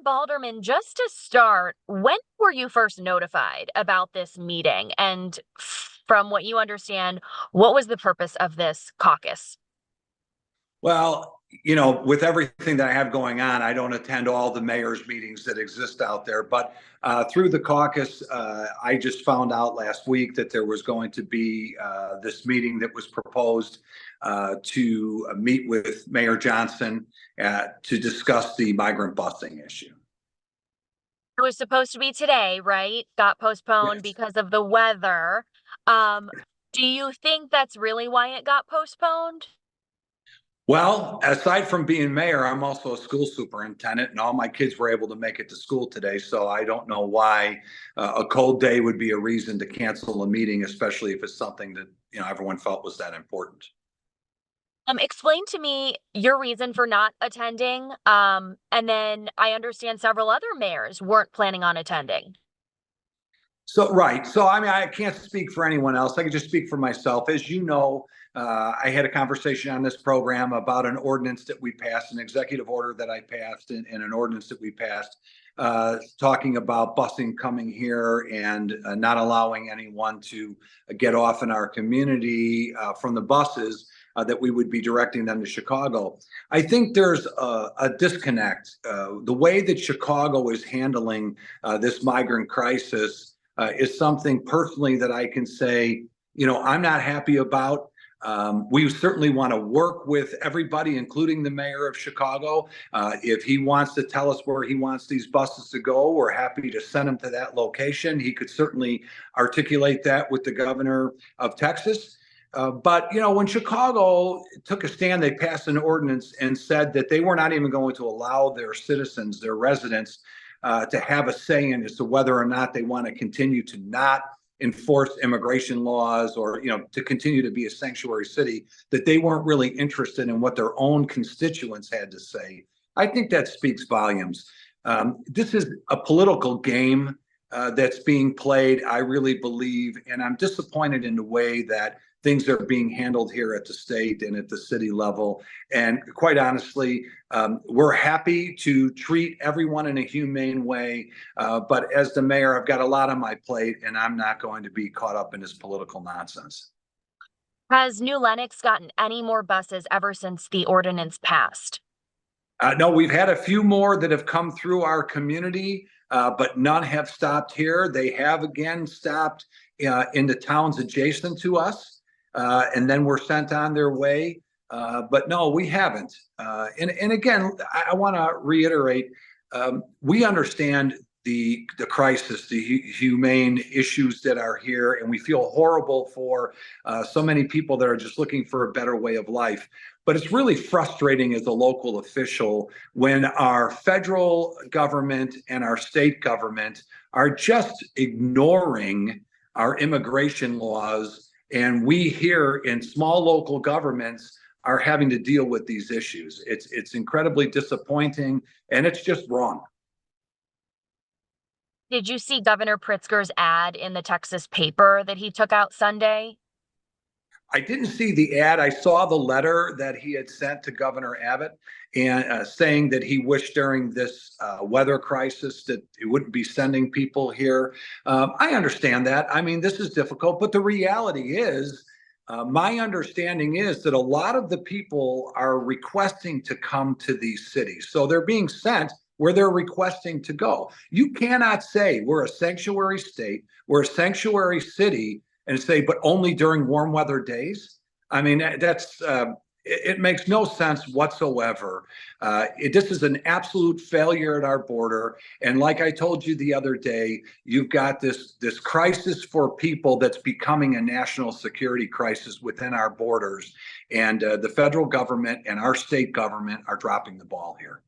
Balderman, just to start, when were you first notified about this meeting? And from what you understand, what was the purpose of this caucus? Well, with everything that I have going on, I don't attend all the mayor's meetings that exist out there. But through the caucus, I just found out last week that there was going to be this meeting that was proposed to meet with Mayor Johnson to discuss the migrant busing issue. It was supposed to be today, right? Got postponed Yes. because of the weather. Um, do you think that's really why it got postponed? Well, aside from being mayor, I'm also a school superintendent, and all my kids were able to make it to school today. So I don't know why a cold day would be a reason to cancel a meeting, especially if it's something that everyone felt was that important. Explain to me your reason for not attending. And then I understand several other mayors weren't planning on attending. So, right. So, I mean, I can't speak for anyone else. I can just speak for myself. As you know, I had a conversation on this program about an ordinance that we passed, an executive order that I passed, and an ordinance that we passed, talking about busing coming here and not allowing anyone to get off in our community from the buses. That we would be directing them to Chicago. I think there's a disconnect. The way that Chicago is handling this migrant crisis is something personally that I can say, I'm not happy about. We certainly want to work with everybody, including the mayor of Chicago. If he wants to tell us where he wants these buses to go, we're happy to send him to that location. He could certainly articulate that with the governor of Texas. But when Chicago took a stand, they passed an ordinance and said that they were not even going to allow their citizens, their residents, to have a say in as to whether or not they want to continue to not enforce immigration laws or to continue to be a sanctuary city, that they weren't really interested in what their own constituents had to say. I think that speaks volumes. This is a political game that's being played, I really believe, and I'm disappointed in the way that things are being handled here at the state and at the city level. And quite honestly, we're happy to treat everyone in a humane way. But as the mayor, I've got a lot on my plate, and I'm not going to be caught up in this political nonsense. Has New Lenox gotten any more buses ever since the ordinance passed? No, we've had a few more that have come through our community, but none have stopped here. They have again stopped in the towns adjacent to us. And then were sent on their way. But no, we haven't. And again, I want to reiterate, we understand the crisis, the humane issues that are here, and we feel horrible for so many people that are just looking for a better way of life. But it's really frustrating as a local official when our federal government and our state government are just ignoring our immigration laws. And we here in small local governments are having to deal with these issues. It's incredibly disappointing, and it's just wrong. Did you see Governor Pritzker's ad in the Texas paper that he took out Sunday? I didn't see the ad. I saw the letter that he had sent to Governor Abbott and saying that he wished during this weather crisis that he wouldn't be sending people here. I understand that. I mean, this is difficult, but the reality is, my understanding is that a lot of the people are requesting to come to these cities. So they're being sent where they're requesting to go. You cannot say we're a sanctuary state, we're a sanctuary city, and say, but only during warm weather days. I mean, it makes no sense whatsoever. This is an absolute failure at our border. And like I told you the other day, you've got this crisis for people that's becoming a national security crisis within our borders. And the federal government and our state government are dropping the ball here.